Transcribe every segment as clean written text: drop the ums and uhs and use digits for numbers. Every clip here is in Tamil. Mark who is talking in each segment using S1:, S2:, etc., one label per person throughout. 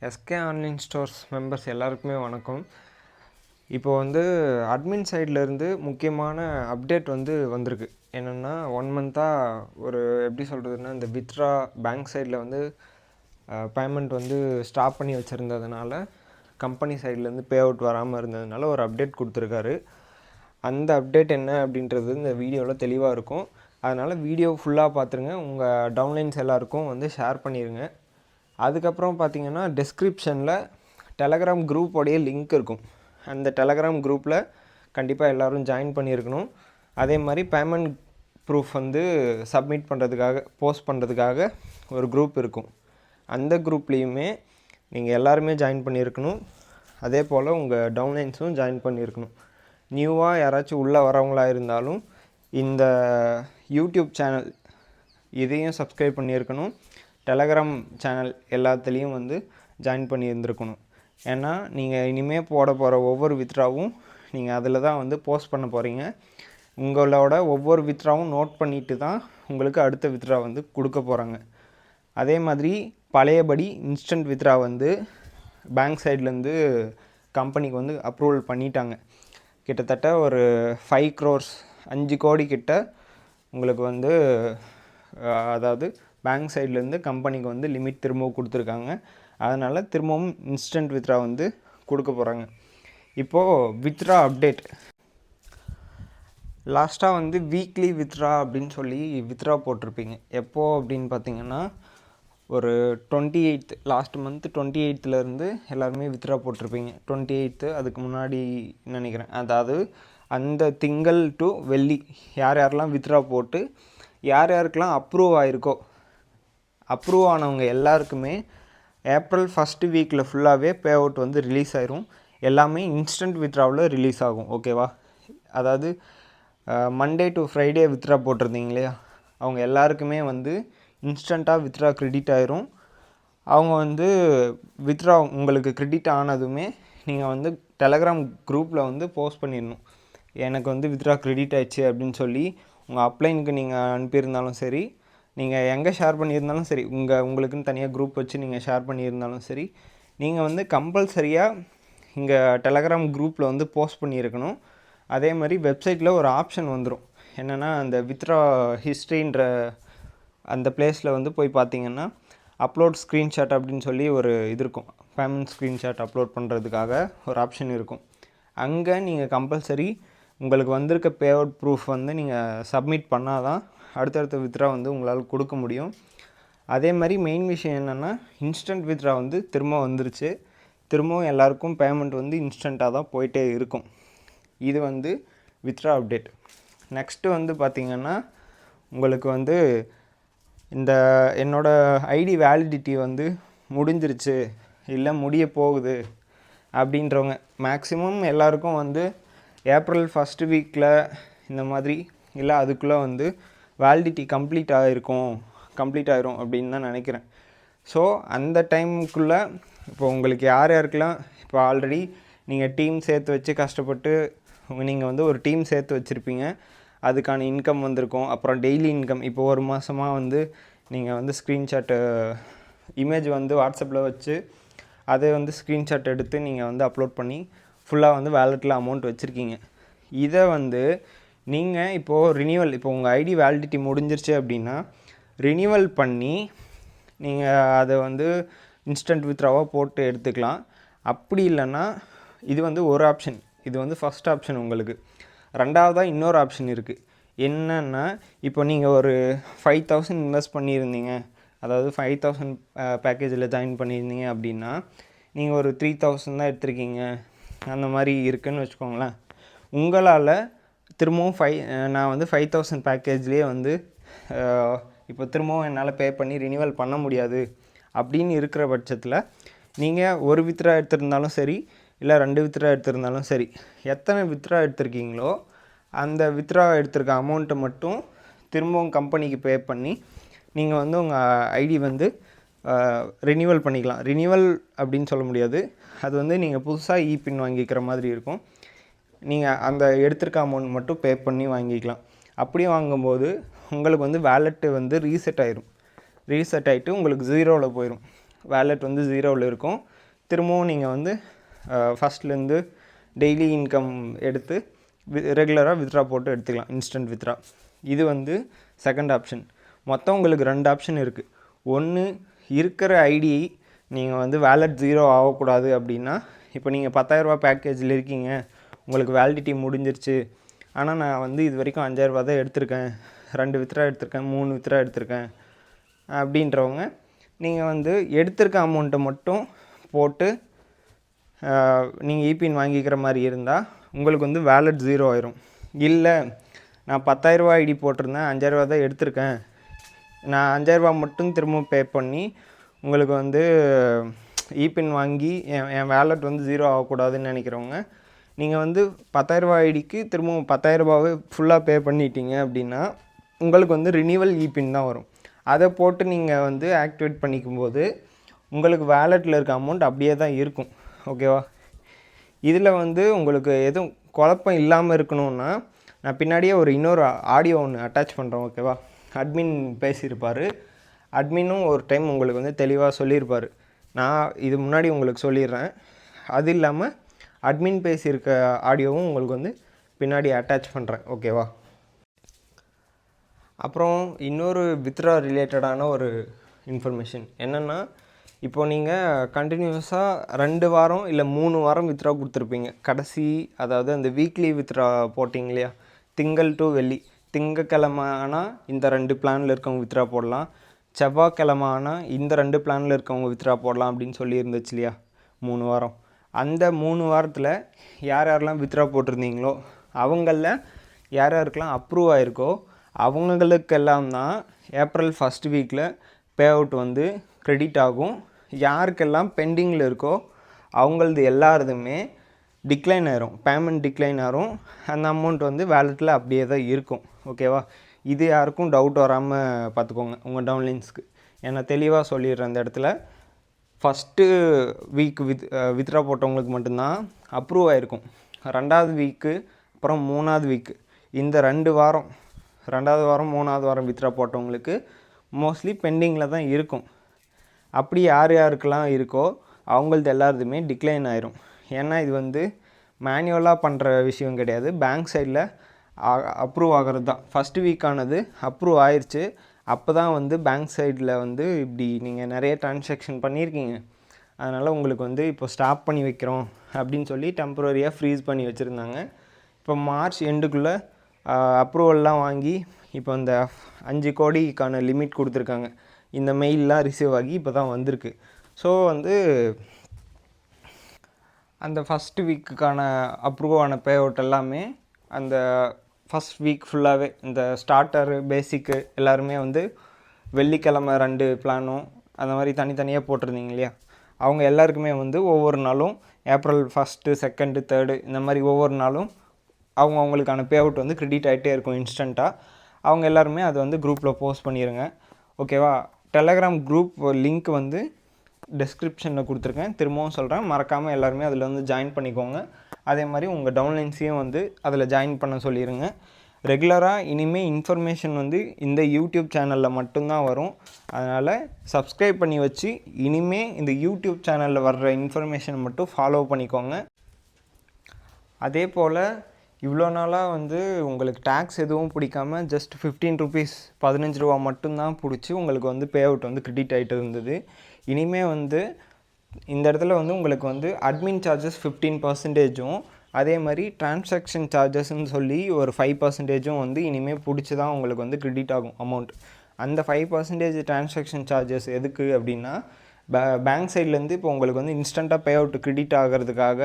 S1: எஸ்கே ஆன்லைன் ஸ்டோர்ஸ் மெம்பர்ஸ் எல்லாருக்குமே வணக்கம். இப்போ வந்து அட்மின் சைட்லேருந்து முக்கியமான அப்டேட் வந்திருக்கு. என்னென்னா 1 மந்த்தாக ஒரு எப்படி சொல்கிறதுனா, இந்த வித்ரா பேங்க் சைடில் பேமெண்ட் ஸ்டாப் பண்ணி வச்சுருந்ததுனால, கம்பெனி சைட்லேருந்து பே அவுட் வராமல் இருந்ததுனால ஒரு அப்டேட் கொடுத்துருக்காரு. அந்த அப்டேட் என்ன அப்படின்றது இந்த வீடியோவில் தெளிவாக இருக்கும். அதனால் வீடியோ ஃபுல்லாக பார்த்துருங்க. உங்கள் டவுன்லைன்ஸ் எல்லாருக்கும் ஷேர் பண்ணிடுங்க. அதுக்கப்புறம் பார்த்தீங்கன்னா, டிஸ்கிரிப்ஷனில் டெலகிராம் குரூப்போடைய லிங்க் இருக்கும். அந்த டெலகிராம் குரூப்பில் கண்டிப்பாக எல்லோரும் ஜாயின் பண்ணியிருக்கணும். அதே மாதிரி பேமெண்ட் ப்ரூஃப் சப்மிட் பண்ணுறதுக்காக, போஸ்ட் பண்ணுறதுக்காக ஒரு குரூப் இருக்கும். அந்த குரூப்லேயுமே நீங்கள் எல்லாருமே ஜாயின் பண்ணியிருக்கணும். அதே போல் உங்கள் டவுன்லைன்ஸும் ஜாயின் பண்ணியிருக்கணும். நியூவாக யாராச்சும் உள்ளே வரவங்களாக இருந்தாலும் இந்த யூடியூப் சேனல் இதையும் சப்ஸ்கிரைப் பண்ணியிருக்கணும். டெலகிராம் சேனல் எல்லாத்துலேயும் ஜாயின் பண்ணி இருந்திருக்கணும். ஏன்னா நீங்கள் இனிமேல் போட போகிற ஒவ்வொரு வித்ராவும் நீங்கள் அதில் தான் போஸ்ட் பண்ண போகிறீங்க. உங்களோட ஒவ்வொரு வித்ராவும் நோட் பண்ணிவிட்டு தான் உங்களுக்கு அடுத்த வித்ரா கொடுக்க போகிறாங்க. அதே மாதிரி பழையபடி இன்ஸ்டன்ட் வித்ரா பேங்க் சைட்லேருந்து கம்பெனிக்கு அப்ரூவல் பண்ணிட்டாங்க. கிட்டத்தட்ட ஒரு 5 crores 5 கோடி கிட்ட உங்களுக்கு அதாவது பேங்க் சைட்லேருந்து கம்பெனிக்கு லிமிட் திரும்பவும் கொடுத்துருக்காங்க. அதனால் திரும்பவும் இன்ஸ்டன்ட் வித்ரா கொடுக்க போகிறாங்க. இப்போது வித்ரா அப்டேட் லாஸ்ட்டாக வீக்லி வித்ரா அப்படின்னு சொல்லி வித்ரா போட்டிருப்பீங்க. எப்போது அப்படின்னு பார்த்தீங்கன்னா, ஒரு 28th லாஸ்ட் மந்த் 28th எல்லாருமே வித்ரா போட்டிருப்பீங்க. 28th அதுக்கு முன்னாடி நினைக்கிறேன். அதாவது அந்த திங்கள் டு வெள்ளி யார் யாரெல்லாம் வித்ரா போட்டு யார் யாருக்கெல்லாம் அப்ரூவ் ஆகிருக்கோ, அப்ரூவ் ஆனவங்க எல்லாருக்குமே ஏப்ரல் 1st வீக்கில் ஃபுல்லாகவே பே அவுட் ரிலீஸ் ஆயிரும். எல்லாமே இன்ஸ்டன்ட் வித்ராவில் ரிலீஸ் ஆகும். ஓகேவா? அதாவது மண்டே டு ஃப்ரைடே வித்ரா போட்டிருந்தீங்க இல்லையா, அவங்க எல்லாருக்குமே இன்ஸ்டண்ட்டாக வித்ரா கிரெடிட் ஆயிரும். அவங்க வித்ரா உங்களுக்கு கிரெடிட் ஆனதுமே நீங்கள் டெலகிராம் குரூப்பில் போஸ்ட் பண்ணிடணும். எனக்கு வித்ரா கிரெடிட் ஆயிடுச்சு அப்படின்னு சொல்லி உங்கள் அப்ளைனுக்கு நீங்கள் அனுப்பியிருந்தாலும் சரி, நீங்கள் எங்கே ஷேர் பண்ணியிருந்தாலும் சரி, உங்களுக்குன்னு தனியாக குரூப் வச்சு நீங்கள் ஷேர் பண்ணியிருந்தாலும் சரி, நீங்கள் கம்பல்சரியாக இங்கே டெலகிராம் குரூப்பில் போஸ்ட் பண்ணியிருக்கணும். அதே மாதிரி வெப்சைட்டில் ஒரு ஆப்ஷன் வந்துடும். என்னென்னா, அந்த வித்ரா ஹிஸ்ட்ரின்ற அந்த பிளேஸில் போய் பார்த்தீங்கன்னா, அப்லோட் ஸ்க்ரீன்ஷாட் அப்படின்னு சொல்லி ஒரு இது இருக்கும். பேமெண்ட் ஸ்க்ரீன்ஷாட் அப்லோட் பண்ணுறதுக்காக ஒரு ஆப்ஷன் இருக்கும். அங்கே நீங்கள் கம்பல்சரி உங்களுக்கு வந்திருக்க பே அவுட் ப்ரூஃப் நீங்கள் சப்மிட் பண்ணால் தான் அடுத்தடுத்த வித்ரா உங்களால் கொடுக்க முடியும். அதே மாதிரி மெயின் விஷயம் என்னென்னா, இன்ஸ்டன்ட் வித்ரா திரும்ப வந்துருச்சு. திரும்பவும் எல்லாருக்கும் பேமெண்ட் இன்ஸ்டண்ட்டாக தான் போயிட்டே இருக்கும். இது வித்ரா அப்டேட். நெக்ஸ்ட்டு பார்த்திங்கன்னா, உங்களுக்கு இந்த என்னோடய ஐடி வேலிடிட்டி முடிஞ்சிருச்சு, இல்லை முடிய போகுது அப்படின்றவங்க மேக்ஸிமம் எல்லாருக்கும் ஏப்ரல் 1st வீக்கில் இந்த மாதிரி இல்லை அதுக்குள்ளே வேலிடிட்டி கம்ப்ளீட் ஆயிரும் அப்படின்னு தான் நினைக்கிறேன். ஸோ அந்த டைமுக்குள்ளே இப்போ உங்களுக்கு யார் யாருக்கெல்லாம் இப்போ ஆல்ரெடி நீங்கள் டீம் சேர்த்து வச்சு கஷ்டப்பட்டு நீங்கள் ஒரு டீம் சேர்த்து வச்சுருப்பீங்க, அதுக்கான இன்கம் வந்திருக்கும். அப்புறம் டெய்லி இன்கம் இப்போ ஒரு மாதமாக நீங்கள் ஸ்க்ரீன்ஷாட்டு இமேஜ் வாட்ஸ்அப்பில் வச்சு அதை ஸ்க்ரீன்ஷாட் எடுத்து நீங்கள் அப்லோட் பண்ணி ஃபுல்லாக வேலெட்டில் அமௌண்ட் வச்சுருக்கீங்க. இதை நீங்கள் இப்போது ரினியூவல், இப்போ உங்கள் ஐடி வேலிடிட்டி முடிஞ்சிருச்சு அப்படின்னா ரினியூவல் பண்ணி நீங்கள் அதை இன்ஸ்டன்ட் வித்ராவாக போட்டு எடுத்துக்கலாம். அப்படி இல்லைன்னா இது ஒரு ஆப்ஷன். இது ஃபஸ்ட் ஆப்ஷன். உங்களுக்கு ரெண்டாவதாக இன்னொரு ஆப்ஷன் இருக்குது. என்னென்னா, இப்போ நீங்கள் ஒரு 5,000 இன்வெஸ்ட் பண்ணியிருந்தீங்க, அதாவது 5,000 பேக்கேஜில் ஜாயின் பண்ணியிருந்தீங்க அப்படின்னா, நீங்கள் ஒரு 3,000 தான் எடுத்திருக்கீங்க, அந்த மாதிரி இருக்குதுன்னு வச்சுக்கோங்களேன். உங்களால் திரும்பவும் நான் 5,000 பேக்கேஜ்லேயே இப்போ திரும்பவும் என்னால் பே பண்ணி ரினியூவல் பண்ண முடியாது அப்படின்னு இருக்கிற பட்சத்தில், நீங்கள் ஒரு வித்ரா எடுத்திருந்தாலும் சரி, இல்லை 2 வித்ரா எடுத்திருந்தாலும் சரி, எத்தனை வித்ரா எடுத்திருக்கீங்களோ அந்த வித்ரா எடுத்திருக்க அமௌண்ட்டை மட்டும் திரும்பவும் கம்பெனிக்கு பே பண்ணி நீங்கள் உங்கள் ஐடி ரினியூவல் பண்ணிக்கலாம். ரினியூவல் அப்படின்னு சொல்ல முடியாது, அது நீங்கள் புதுசாக இபின் வாங்கிக்கிற மாதிரி இருக்கும். நீங்கள் அந்த எடுத்திருக்க அமௌண்ட் மட்டும் பே பண்ணி வாங்கிக்கலாம். அப்படி வாங்கும்போது உங்களுக்கு வேலெட்டு ரீசெட் ஆகிடும். ரீசெட் ஆகிட்டு உங்களுக்கு 0வில் போயிடும். வேலெட் வந்து ஜீரோவில் இருக்கும். திரும்பவும் நீங்கள் வந்து ஃபஸ்ட்லேருந்து டெய்லி இன்கம் எடுத்து ரெகுலராக வித்ட்ரா போட்டு எடுத்துக்கலாம், இன்ஸ்டன்ட் வித்ட்ரா. இது வந்து செகண்ட் ஆப்ஷன். மொத்தம் உங்களுக்கு 2 ஆப்ஷன் இருக்குது. ஒன்று, இருக்கிற ஐடி நீங்கள் வந்து வேலெட் ஜீரோ ஆகக்கூடாது அப்படின்னா, இப்போ நீங்கள் 10,000 பேக்கேஜில் இருக்கீங்க, உங்களுக்கு வேலிடிட்டி முடிஞ்சிருச்சு, ஆனால் நான் வந்து இது வரைக்கும் 5,000 தான் எடுத்திருக்கேன், 2 வித்ட்ரா எடுத்திருக்கேன், 3 வித்ட்ரா எடுத்திருக்கேன் அப்படின்றவங்க நீங்கள் வந்து எடுத்திருக்க அமௌண்ட்டை மட்டும் போட்டு நீங்கள் இபின் வாங்கிக்கிற மாதிரி இருந்தால் உங்களுக்கு வந்து வேலெட் ஜீரோ ஆயிரும். இல்லை நான் 10,000 ஐடி போட்டிருந்தேன், 5,000 தான் எடுத்திருக்கேன், நான் 5,000 மட்டும் திரும்ப பே பண்ணி உங்களுக்கு வந்து இபின் வாங்கி என் வேலெட் வந்து ஜீரோ ஆகக்கூடாதுன்னு நினைக்கிறவங்க, நீங்கள் வந்து 10,000 ஐடிக்கு திரும்பவும் 10,000 ஃபுல்லாக பே பண்ணிட்டீங்க அப்படின்னா உங்களுக்கு வந்து ரினிவல் இபின் தான் வரும். அதை போட்டு நீங்கள் வந்து ஆக்டிவேட் பண்ணிக்கும்போது உங்களுக்கு வேலெட்டில் இருக்க அமௌண்ட் அப்படியே தான் இருக்கும். ஓகேவா? இதில் வந்து உங்களுக்கு எதுவும் குழப்பம் இல்லாமல் இருக்கணும்னா நான் பின்னாடியே இன்னொரு ஆடியோ ஒன்று அட்டாச் பண்ணுறேன். ஓகேவா? அட்மின் பேசியிருப்பார். அட்மினும் ஒரு டைம் உங்களுக்கு வந்து தெளிவாக சொல்லியிருப்பார். நான் இது முன்னாடி உங்களுக்கு சொல்லிடுறேன். அது இல்லாமல் அட்மின் பேசியிருக்க ஆடியோவும் உங்களுக்கு வந்து பின்னாடி அட்டாச் பண்ணுறேன். ஓகேவா? அப்புறம் இன்னொரு வித்ட்ரா ரிலேட்டடான ஒரு இன்ஃபர்மேஷன் என்னென்னா, இப்போது நீங்கள் கண்டினியூஸாக 2 வாரம் இல்லை 3 வாரம் வித்ட்ரா கொடுத்துருப்பீங்க. கடைசி அதாவது அந்த வீக்லி வித்ட்ரா போட்டிங்க இல்லையா, திங்கள் டு வெள்ளி. திங்கக்கிழமை ஆனால் இந்த 2 பிளானில் இருக்கவங்க வித்ட்ரா போடலாம், செவ்வாய்க்கிழமை ஆனால் இந்த 2 பிளானில் இருக்கவங்க வித்ட்ரா போடலாம் அப்படின்னு சொல்லி இருந்துச்சு இல்லையா, 3 வாரம். அந்த 3 வாரத்தில் யார் யாரெல்லாம் வித்ட்ரா போட்டிருந்தீங்களோ அவங்களில் யார் யாருக்கெல்லாம் அப்ரூவ் ஆகிருக்கோ அவங்களுக்கெல்லாம் தான் ஏப்ரல் ஃபஸ்ட் வீக்கில் பே அவுட் வந்து க்ரெடிட் ஆகும். யாருக்கெல்லாம் பெண்டிங்கில் இருக்கோ அவங்களது எல்லாருதுமே டிக்ளைன் ஆயிரும், பேமெண்ட் டிக்ளைன் ஆகும். அந்த அமௌண்ட் வந்து வேலெட்டில் அப்படியே தான் இருக்கும். ஓகேவா? இது யாருக்கும் டவுட் வராமல் பார்த்துக்கோங்க உங்கள் டவுன்லைன்ஸ்க்கு. ஏன்னா தெளிவாக சொல்லிடுறேன் அந்த இடத்துல. ஃபஸ்ட்டு வீக் வித்ட்ரா போட்டவங்களுக்கு மட்டும்தான் அப்ரூவ் ஆகிருக்கும். 2வது வீக்கு அப்புறம் 3வது வீக்கு, இந்த 2 வாரம், 2வது வாரம் 3வது வாரம் வித்ட்ரா போட்டவங்களுக்கு மோஸ்ட்லி பெண்டிங்கில் தான் இருக்கும். அப்படி யார் யாருக்கெல்லாம் இருக்கோ அவங்களது எல்லாருதுமே டிக்ளைன் ஆயிரும். ஏன்னா இது வந்து மேனுவலாக பண்ணுற விஷயம் கிடையாது, பேங்க் சைடில் அப்ரூவ் ஆகிறது தான். ஃபஸ்ட்டு வீக்கானது அப்ரூவ் ஆயிடுச்சு, அப்போ தான் வந்து பேங்க் சைடில் வந்து இப்படி நீங்கள் நிறைய ட்ரான்சாக்ஷன் பண்ணியிருக்கீங்க, அதனால் உங்களுக்கு வந்து இப்போ ஸ்டாப் பண்ணி வைக்கிறோம் அப்படின்னு சொல்லி டெம்பரரியாக ஃப்ரீஸ் பண்ணி வச்சுருந்தாங்க. இப்போ மார்ச் எண்டுக்குள்ளே அப்ரூவல்லாம் வாங்கி இப்போ இந்த 5 கோடிக்கான லிமிட் கொடுத்துருக்காங்க. இந்த மெயிலெலாம் ரிசீவ் ஆகி இப்போ தான் வந்திருக்கு. ஸோ வந்து அந்த ஃபஸ்ட்டு வீக்குக்கான அப்ரூவ் ஆன பே அவுட் எல்லாமே அந்த ஃபஸ்ட் வீக் ஃபுல்லாகவே இந்த ஸ்டார்டரு பேசிக்கு எல்லாருமே வந்து வெள்ளிக்கிழமை 2 பிளானும் அந்த மாதிரி தனித்தனியாக போட்டிருந்தீங்க இல்லையா, அவங்க எல்லாருக்குமே வந்து ஒவ்வொரு நாளும் ஏப்ரல் 1, 2, 3 இந்த மாதிரி ஒவ்வொரு நாளும் அவங்களுக்கான பே அவுட் வந்து க்ரெடிட் ஆகிட்டே இருக்கும் இன்ஸ்டண்ட்டாக. அவங்க எல்லாருமே அதை வந்து குரூப்பில் போஸ்ட் பண்ணிடுங்க. ஓகேவா? டெலகிராம் குரூப் லிங்க் வந்து டெஸ்கிரிப்ஷனில் கொடுத்துருக்கேன், திரும்பவும் சொல்கிறேன், மறக்காமல் எல்லாருமே அதில் வந்து ஜாயின் பண்ணிக்கோங்க. அதே மாதிரி உங்கள் டவுன்லைன்ஸையும் வந்து அதில் ஜாயின் பண்ண சொல்லிடுங்க. ரெகுலராக இனிமேல் இன்ஃபர்மேஷன் வந்து இந்த யூடியூப் சேனலில் மட்டும்தான் வரும். அதனால் சப்ஸ்கிரைப் பண்ணி வச்சு இனிமேல் இந்த யூடியூப் சேனலில் வர்ற இன்ஃபர்மேஷன் மட்டும் ஃபாலோ பண்ணிக்கோங்க. அதே போல் இவ்வளோ நாளாக வந்து உங்களுக்கு டேக்ஸ் எதுவும் பிடிக்காமல் ஜஸ்ட் 15 ருபீஸ் 15 ரூபா மட்டும்தான் பிடிச்சி உங்களுக்கு வந்து பே அவுட் வந்து க்ரெடிட் ஆகிட்டு இருந்தது. இனிமேல் வந்து இந்த இடத்துல வந்து உங்களுக்கு வந்து அட்மின் சார்ஜஸ் 15%, அதே மாதிரி டிரான்சாக்ஷன் சார்ஜஸ்ன்னு சொல்லி ஒரு 5% வந்து இனிமேல் பிடிச்சி தான் உங்களுக்கு வந்து க்ரெடிட் ஆகும் அமௌண்ட். அந்த 5% டிரான்சாக்ஷன் சார்ஜஸ் எதுக்கு அப்படின்னா, பேங்க் சைட்லேருந்து இப்போ உங்களுக்கு வந்து இன்ஸ்டண்ட்டாக பே அவுட் க்ரெடிட் ஆகிறதுக்காக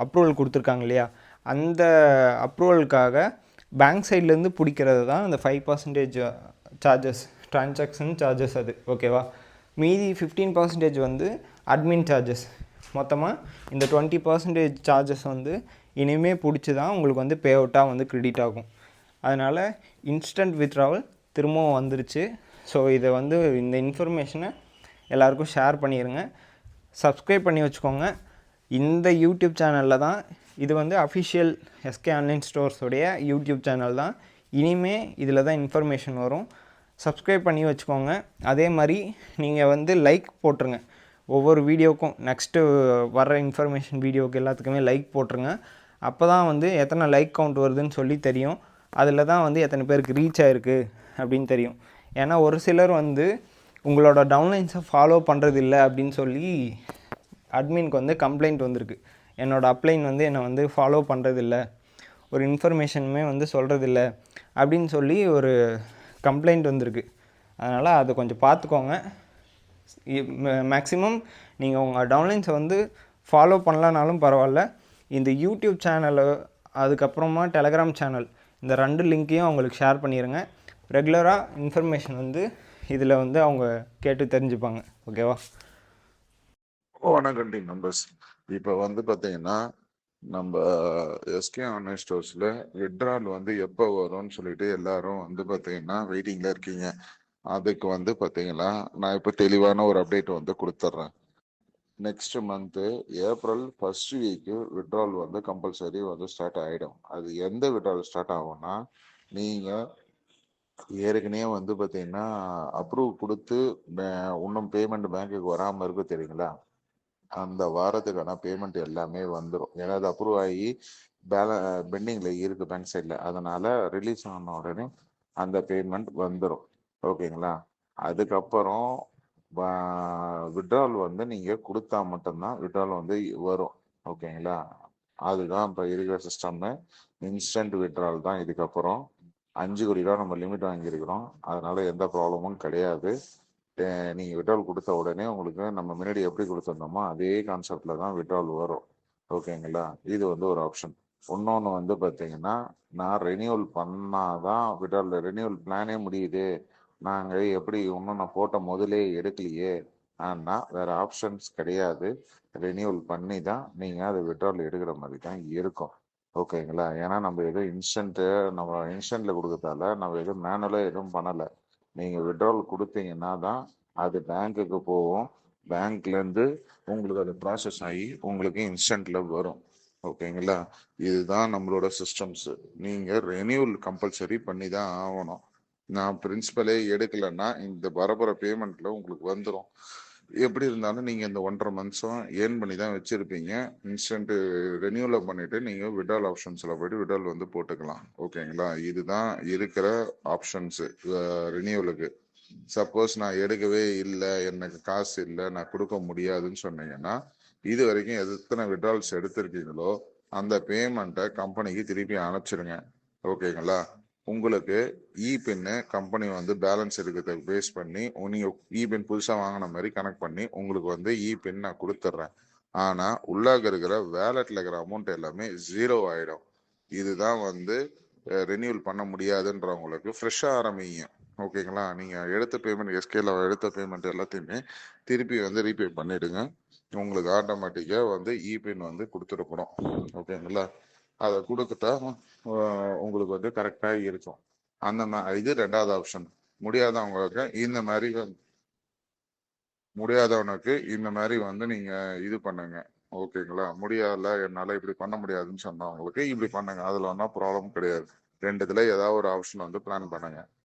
S1: அப்ரூவல் கொடுத்துருக்காங்க இல்லையா, அந்த அப்ரூவலுக்காக பேங்க் சைட்லேருந்து பிடிக்கிறது தான் அந்த 5% சார்ஜஸ், டிரான்சாக்ஷன் சார்ஜஸ் அது. ஓகேவா? மீதி 15% வந்து அட்மின் சார்ஜஸ். மொத்தமாக இந்த 20% சார்ஜஸ் வந்து இனிமேல் பிடிச்சி தான் உங்களுக்கு வந்து பே அவுட்டாக வந்து க்ரெடிட் ஆகும். அதனால் இன்ஸ்டன்ட் வித்ட்ராவல் திரும்பவும் வந்துருச்சு. ஸோ இதை வந்து இந்த இன்ஃபர்மேஷனை எல்லாருக்கும் ஷேர் பண்ணிடுங்க, சப்ஸ்கிரைப் பண்ணி வச்சுக்கோங்க. இந்த யூடியூப் சேனலில் தான் இது வந்து அஃபிஷியல் எஸ்கே ஆன்லைன் ஸ்டோர்ஸோடைய யூடியூப் சேனல் தான். இனிமேல் இதில் தான் இன்ஃபர்மேஷன் வரும். சப்ஸ்கிரைப் பண்ணி வச்சுக்கோங்க. அதே மாதிரி நீங்கள் வந்து லைக் போட்டுருங்க. ஒவ்வொரு வீடியோக்கும் நெக்ஸ்ட்டு வர இன்ஃபர்மேஷன் வீடியோவுக்கு எல்லாத்துக்குமே லைக் போட்டுருங்க. அப்போ தான் வந்து எத்தனை லைக் கவுண்ட் வருதுன்னு சொல்லி தெரியும். அதில் தான் வந்து எத்தனை பேருக்கு ரீச் ஆகிருக்கு அப்படின்னு தெரியும். ஏன்னா ஒரு சிலர் வந்து உங்களோட டவுன்லைன்ஸை ஃபாலோ பண்ணுறதில்ல அப்படின்னு சொல்லி அட்மினுக்கு வந்து கம்ப்ளைண்ட் வந்திருக்கு. என்னோடய அப்ளைன் வந்து என்னை வந்து ஃபாலோ பண்ணுறதில்ல, ஒரு இன்ஃபர்மேஷனுமே வந்து சொல்கிறதில்ல அப்படின்னு சொல்லி ஒரு கம்ப்ளைண்ட் வந்திருக்கு. அதனால் அதை கொஞ்சம் பார்த்துக்கோங்க. மேக்ஸிமம் நீங்கள் உங்கள் டவுன்லைன்ஸை வந்து ஃபாலோ பண்ணலனாலும் பரவாயில்ல, இந்த யூடியூப் சேனலு அதுக்கப்புறமா டெலகிராம் சேனல் இந்த 2 லிங்க்கையும் அவங்களுக்கு ஷேர் பண்ணிடுங்க. ரெகுலராக இன்ஃபர்மேஷன் வந்து இதில் வந்து அவங்க கேட்டு தெரிஞ்சுப்பாங்க. ஓகேவா?
S2: வணக்கம் டீம் நம்பர்ஸ். இப்போ வந்து பார்த்தீங்கன்னா நம்ம எஸ்கே ஆன்லைன் ஸ்டோர்ஸில் விட்ரால் வந்து எப்போ வரும்னு சொல்லிட்டு எல்லாரும் வந்து பார்த்தீங்கன்னா வெயிட்டிங்கில் இருக்கீங்க. அதுக்கு வந்து பார்த்தீங்கன்னா நான் இப்போ தெளிவான ஒரு அப்டேட் வந்து கொடுத்துட்றேன். Next month April first week withdrawal வந்து கம்பல்சரி வந்து ஸ்டார்ட் ஆகிடும். அது எந்த விட்ரால் ஸ்டார்ட் ஆகும்னா, நீங்கள் ஏற்கனவே வந்து பார்த்தீங்கன்னா அப்ரூவ் கொடுத்து இன்னும் பேமெண்ட் பேங்க்குக்கு வராமல் இருக்கும் தெரியுங்களா, அந்த வாரத்துக்கான பேமெண்ட் எல்லாமே வந்துடும். ஏன்னா அது அப்ரூவ் ஆகி பெண்டிங்ல இருக்கு பேங்க் சைட்ல, அதனால ரிலீஸ் ஆன உடனே அந்த பேமெண்ட் வந்துடும். ஓகேங்களா? அதுக்கப்புறம் விட்ரால் வந்து நீங்க கொடுத்தா மட்டும்தான் விட்ரால் வந்து வரும். ஓகேங்களா? அதுதான் இப்ப இருக்கிற சிஸ்டம். இன்ஸ்டன்ட் விட்ரால் தான் இதுக்கப்புறம். 5 கோடி ரூபா நம்ம லிமிட் வாங்கியிருக்கிறோம். அதனால எந்த ப்ராப்ளமும் கிடையாது. நீங்கள் விட்ரால் கொடுத்த உடனே உங்களுக்கு நம்ம முன்னாடி எப்படி கொடுத்துருந்தோமோ அதே கான்செப்டில் தான் விட்ரால் வரும். ஓகேங்களா? இது வந்து ஒரு ஆப்ஷன். இன்னொன்று வந்து பார்த்தீங்கன்னா, நான் ரெனியூவல் பண்ணாதான் விட்ரால் ரெனியூவல் பிளானே முடியுது, நாங்கள் எப்படி இன்னும் நான் போட்ட முதலே எடுக்கலையே, ஆனால் வேற ஆப்ஷன்ஸ் கிடையாது. ரெனியூவல் பண்ணி தான் நீங்கள் அதை விட்ரால் எடுக்கிற மாதிரி தான் இருக்கும். ஓகேங்களா? ஏன்னா நம்ம எதுவும் இன்ஸ்டன்ட்ல கொடுக்கறதால நம்ம எதுவும் மேனுவலாக எதுவும் பண்ணலை. நீங்கள் விட்ரால் கொடுத்தீங்கன்னா தான் அது பேங்க்குக்கு போகும். பேங்க்லேருந்து உங்களுக்கு அது ப்ராசஸ் ஆகி உங்களுக்கு இன்ஸ்டன்ட்ல வரும். ஓகேங்களா? இதுதான் நம்மளோட சிஸ்டம்ஸ். நீங்கள் ரெனியூவல் கம்பல்சரி பண்ணி தான் ஆகணும். நான் பிரின்சிபலே எடுக்கலைன்னா இந்த வரப்போகிற பேமெண்ட்ல உங்களுக்கு வந்துடும். எப்படி இருந்தாலும் நீங்கள் இந்த 1.5 மந்த்ஸும் ஏர்ன் பண்ணி தான் வச்சுருப்பீங்க. இன்ஸ்டன்ட் ரெனியூவல் பண்ணிவிட்டு நீங்கள் விட்ரால் ஆப்ஷன்ஸில் போய்ட்டு விட்ரால் வந்து போட்டுக்கலாம். ஓகேங்களா? இதுதான் இருக்கிற ஆப்ஷன்ஸு ரெனியூவலுக்கு. சப்போஸ் நான் எடுக்கவே இல்லை, எனக்கு காசு இல்லை, நான் கொடுக்க முடியாதுன்னு சொன்னீங்கன்னா, இது வரைக்கும் எத்தனை விட்ரால்ஸ் எடுத்திருக்கீங்களோ அந்த பேமெண்ட்டை கம்பெனிக்கு திருப்பி அனுப்பிச்சிருங்க. ஓகேங்களா? உங்களுக்கு இபின்னு கம்பெனி வந்து பேலன்ஸ் இருக்கிறதுக்கு பேஸ் பண்ணி நீங்கள் இபின் புதுசாக வாங்கின மாதிரி கனெக்ட் பண்ணி உங்களுக்கு வந்து இபின் நான் கொடுத்துட்றேன். ஆனால் உள்ளாக இருக்கிற வேலெட்டில் இருக்கிற அமௌண்ட் எல்லாமே 0 ஆகிடும். இதுதான் வந்து ரெனியூவல் பண்ண முடியாதுன்றவங்களுக்கு ஃப்ரெஷ்ஷாக ஆரம்பிங்க. ஓகேங்களா? நீங்கள் எடுத்த பேமெண்ட் எஸ்கேல எடுத்த பேமெண்ட் எல்லாத்தையுமே திருப்பி வந்து ரீபே பண்ணிவிடுங்க. உங்களுக்கு ஆட்டோமேட்டிக்காக வந்து இபின் வந்து கொடுத்துருக்கணும். ஓகேங்களா? அதை கொடுத்துட்டா உங்களுக்கு வந்து கரெக்டாக இருக்கும். இது 2வது ஆப்ஷன். முடியாதவங்களுக்கு இந்த மாதிரி வந்து நீங்கள் இது பண்ணுங்க. ஓகேங்களா? முடியல, என்னால் இப்படி பண்ண முடியாதுன்னு சொன்னவங்களுக்கு இப்படி பண்ணுங்க. அதில் ஒன்றும் ப்ராப்ளம் கிடையாது. 2த்துல ஏதாவது ஒரு ஆப்ஷன் வந்து பிளான் பண்ணுங்க.